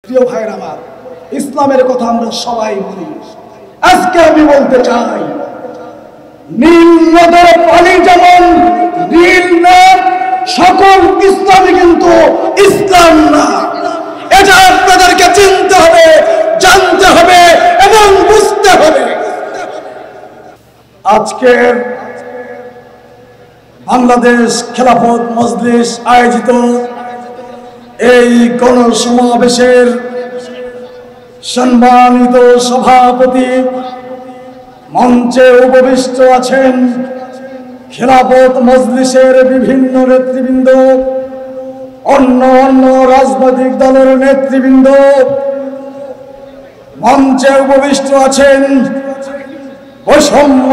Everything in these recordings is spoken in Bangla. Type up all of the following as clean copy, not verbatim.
প্রিয় ভাইয়ের আমার, ইসলামের কথা আমরা সবাই বলি। আজকে আমি বলতে চাই, নীল নদের পানি যেমন নীল না, সকল ইসলামই কিন্তু ইসলাম না। এটা আপনাদেরকে চিনতে হবে, জানতে হবে এবং বুঝতে হবে। আজকের বাংলাদেশ খেলাফত মজলিস আয়োজিত এই গণসমাবেশের সম্মানিত সভাপতি, মঞ্চে উপবিষ্ট আছেন খেলাফত মজলিসের বিভিন্ন নেতৃবৃন্দ, অন্য অন্য রাজনৈতিক দলের নেতৃবৃন্দ, মঞ্চে উপবিষ্ট আছেন বৈষম্য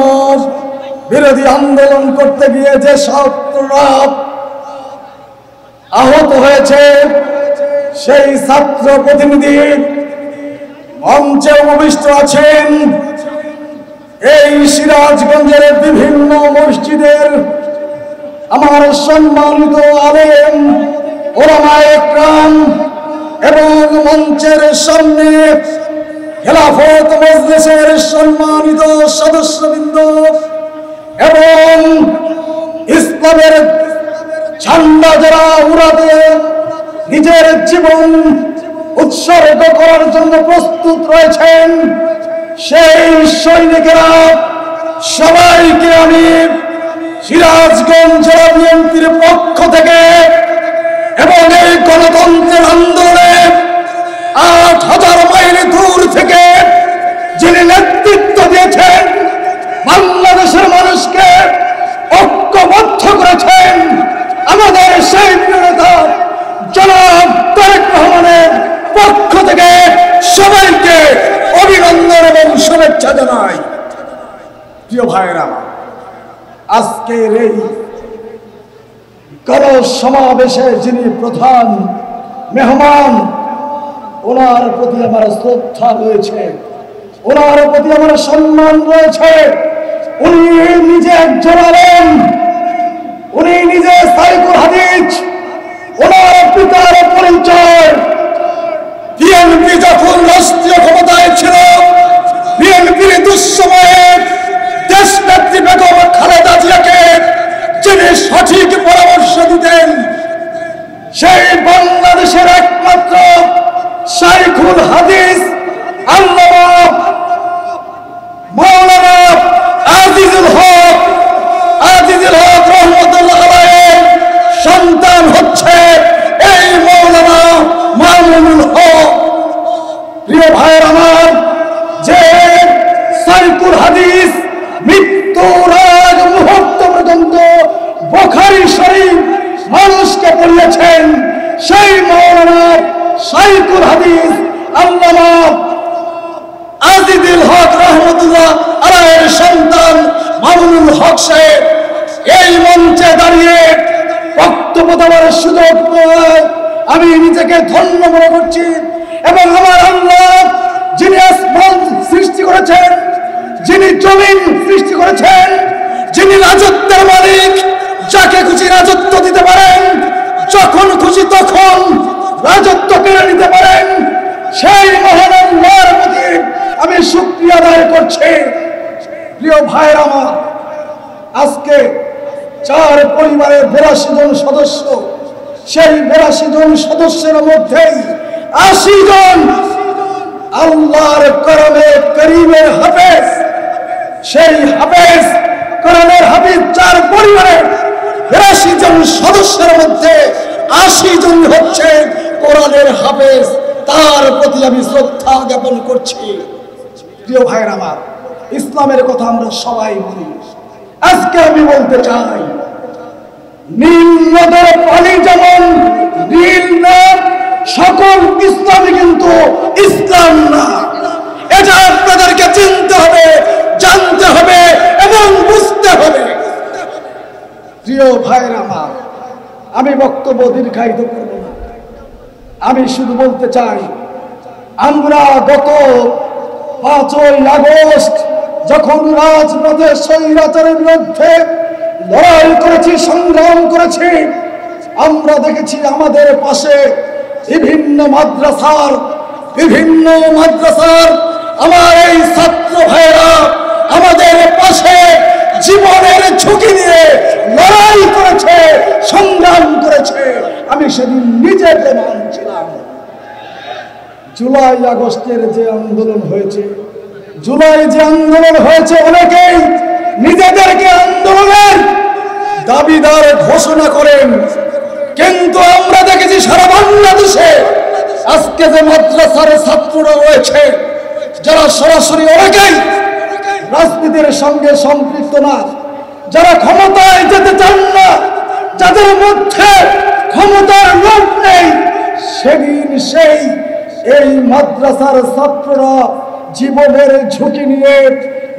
বিরোধী আন্দোলন করতে গিয়ে যে ছাত্ররা আহত হয়েছে সেই ছাত্র প্রতিনিধি, মঞ্চে উপবিষ্ট আছেন এই সিরাজগঞ্জের বিভিন্ন মসজিদের আমার সম্মানিত আলেম ওলামায়ে কেরাম এবং মঞ্চের সামনে খেলাফত মজলিসের সম্মানিত সদস্যবৃন্দ এবং ইসলামের ঝান্ডা যারা উড়াতে নিজের জীবন উৎসর্গ করার জন্য প্রস্তুত রয়েছেন সেই সৈনিকেরা সবাইকে আমি সিরাজগঞ্জ জেলা বিএনপির পক্ষ থেকে এবং এই গণতন্ত্রের আন্দোলনে ৮,০০০ মাইল দূর থেকে যিনি নেতৃত্ব দিয়েছেন, বাংলাদেশের মানুষকে ঐক্যবদ্ধ করেছেন, আমাদের সেই নেতা জনাব তারেক রহমানের পক্ষ থেকে সবাইকে অভিনন্দন এবং শুভেচ্ছা জানাই। প্রিয় ভাইরা, আজকের এই গণসমাবেশে যিনি প্রধান মেহমান, ওনার প্রতি আমার শ্রদ্ধা রয়েছে, ওনার প্রতি আমার সম্মান রয়েছে। উনি নিজে একজন আলেম, উনি নিজে সাইকুল হাদিস, ওনার পিতার পরিচয় বিএনপি যখন রাষ্ট্রীয় ক্ষমতায় ছিল, বিএনপির দুঃসময়ে দেশনেত্রী বেগম খালেদা জিয়াকে যিনি সঠিক পরামর্শ দিতেন, সেই বাংলাদেশের একমাত্র সাইকুল হাদিস আল্লামা মাওলানা আজিজুল হক রহমতুল্লাহ আলাইহির সন্তান হচ্ছে এই মাওলানা মামুনুল হক। প্রিয় ভাইয়ের আমার, যে সাইকুল হাদিস মৃত্যুর আগ মুহূর্ত পর্যন্ত বুখারী শরীফ মানুষকে পড়িয়েছেন, সেই মাওলানা সাইকুল হাদিস আল্লামা আজিজুল হক রহমতুল্লাহ আলাইহির সন্তান মামুনুল হক সাহেব এই মঞ্চে দাঁড়িয়ে বক্তব্য দেওয়ার সুযোগ পায় আমি নিজেকে ধন্য মনে করছি। এবং আমার আল্লাহ যিনি আসমান সৃষ্টি করেছেন, যিনি জমিন সৃষ্টি করেছেন, যিনি রাজত্বের মালিক, যাকে খুশি রাজত্ব দিতে পারেন, যখন খুশি তখন রাজত্ব কেড়ে নিতে পারেন, সেই মহান আল্লাহর প্রতি আমি শুকরিয়া আদায় করছি। প্রিয় ভাইরা আমার, আজকে 4 পরিবারের 82 জন সদস্য, সেই 82 জন সদস্যের মধ্যেই 80 জন আল্লাহর কোরআনে কারীমের হাফেজ। সেই হাফেজ, কোরআনের হাফেজ 4 পরিবারের 82 জন সদস্যের মধ্যে 80 জন হচ্ছে কোরআনের হাফেজ। তার প্রতি আমি শ্রদ্ধা জ্ঞাপন করছি। প্রিয় ভাইয়ের আমার, ইসলামের কথা আমরা সবাই বলি। আজকে আমি বলতে চাই, নীল নদের পানি যেমন নীল না, সকল ইসলামই কিন্তু ইসলাম না। এটা আপনাদেরকে চিনতে হবে, জানতে হবে এবং বুঝতে হবে। প্রিয় ভাইয়ের আমার, আমি বক্তব্য দীর্ঘায়িত করব না, আমি শুধু বলতে চাই, আমরা গত 5ই আগস্ট যখন রাজপথে স্বৈরাচারের বিরুদ্ধে লড়াই করেছি, সংগ্রাম করেছি, আমরা দেখেছি আমাদের পাশে বিভিন্ন মাদ্রাসার বিভিন্ন মাদ্রাসার আমার এই ছাত্র ভাইরা আমাদের পাশে জীবনের ঝুঁকি নিয়ে লড়াই করেছে, সংগ্রাম করেছে। আমি সেদিন নিজে প্রমাণ ছিলাম। জুলাই আগস্টের যে আন্দোলন হয়েছে, অনেকেই নিজেদেরকে আন্দোলনের দাবিদার ঘোষণা করেন, কিন্তু আমরা দেখেছি সারা বাংলাদেশে আজকে যে মাদ্রাসার ছাত্ররা রয়েছে, যারা সরাসরি অনেকেই রাজনীতির সঙ্গে সম্পৃক্ত না, যারা ক্ষমতায় যেতে চান না, যাদের মধ্যে ক্ষমতার লোভ নেই, সেদিন এই মাদ্রাসার ছাত্ররা জীবনের ঝুঁকি নিয়ে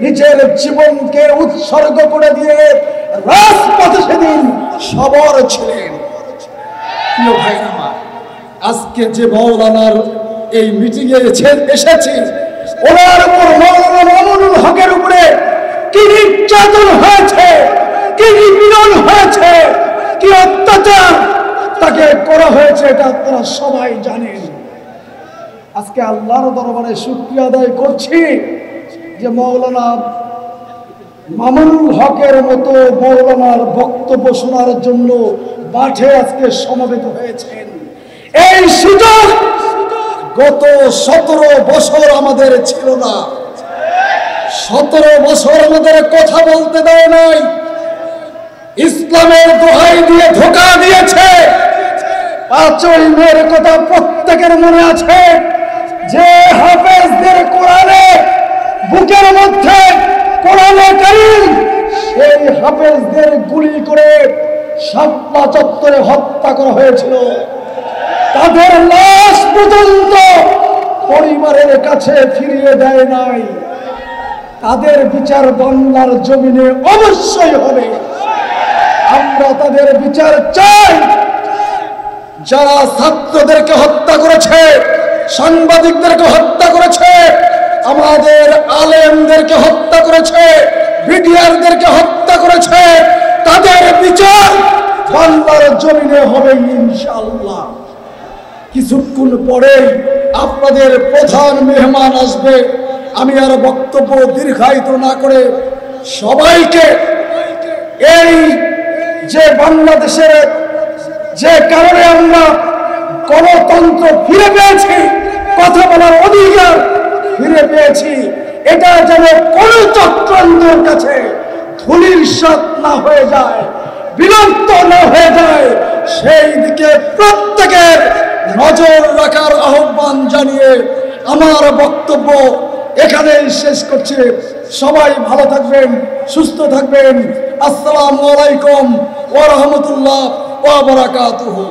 নিজের জীবনকে উৎসর্গ করে দিয়ে রাজপথে সেদিন সবর ছিলেন। প্রিয় ভাইরা আমার, আজকে যে মাওলানার এই মিটিং এ এসেছি, ওনার উপর মাওলানা মামুনুল হকের উপরে কি নির্যাতন হয়েছে, কি নিপীড়ন হয়েছে, কি অত্যাচার তাকে করা হয়েছে, এটা আপনারা সবাই জানেন। আজকে আল্লাহর দরবারে শুকরিয়া আদায় করছি যে মাওলানা মামুনুল হকের মতো মাওলানার বক্তব্য শোনার জন্য মাঠে আজকে সমবেত হয়েছেন। এই সুযোগ গত 17 বছর আমাদের ছিল না। 17 বছর আমাদের কথা বলতে দেয় নাই, ইসলামের দোহাই দিয়ে ধোঁকা দিয়েছে। 5ই মের কথা প্রত্যেকের মনে আছে, যে হাফেজদের কোরআনে বুকের মধ্যে কোরআনে কারীম, সেই হাফেজদের গুলি করে শাপলা চত্বরে হত্যা করা হয়েছিল। তাদের লাশ পর্যন্ত পরিবারের কাছে ফিরিয়ে দেয় নাই। তাদের বিচার বাংলার জমিনে অবশ্যই হবে। আমরা তাদের বিচার চাই। যারা ছাত্রদেরকে হত্যা করেছে, সাংবাদিকদেরকে হত্যা করেছে, আমাদের আলেমদেরকে হত্যা করেছে, বিডিআরদেরকে হত্যা করেছে, তাদের বিচার বাংলার জমিনে হবে ইনশাআল্লাহ। কিছুক্ষণ পরে আপনাদের প্রধান মেহমান আসবে। আমি আর বক্তব্য দীর্ঘায়িত না করে সবাইকে এই যে বাংলাদেশের যে কারণে আমরা গণতন্ত্র ফিরে পেয়েছি, কথা বলার অধিকার ফিরে পেয়েছি, এটা যেন কোন চক্রান্তের কাছে ধুলির সাত না হয়ে যায়, বিলুপ্ত না হয়ে যায়, সেই দিকে প্রত্যেকের নজর রাখার আহ্বান জানিয়ে আমার বক্তব্য এখানেই শেষ করছি। সবাই ভালো থাকবেন, সুস্থ থাকবেন। আসসালামু আলাইকুম ওয়া রাহমাতুল্লাহ ওয়া বারাকাতুহু।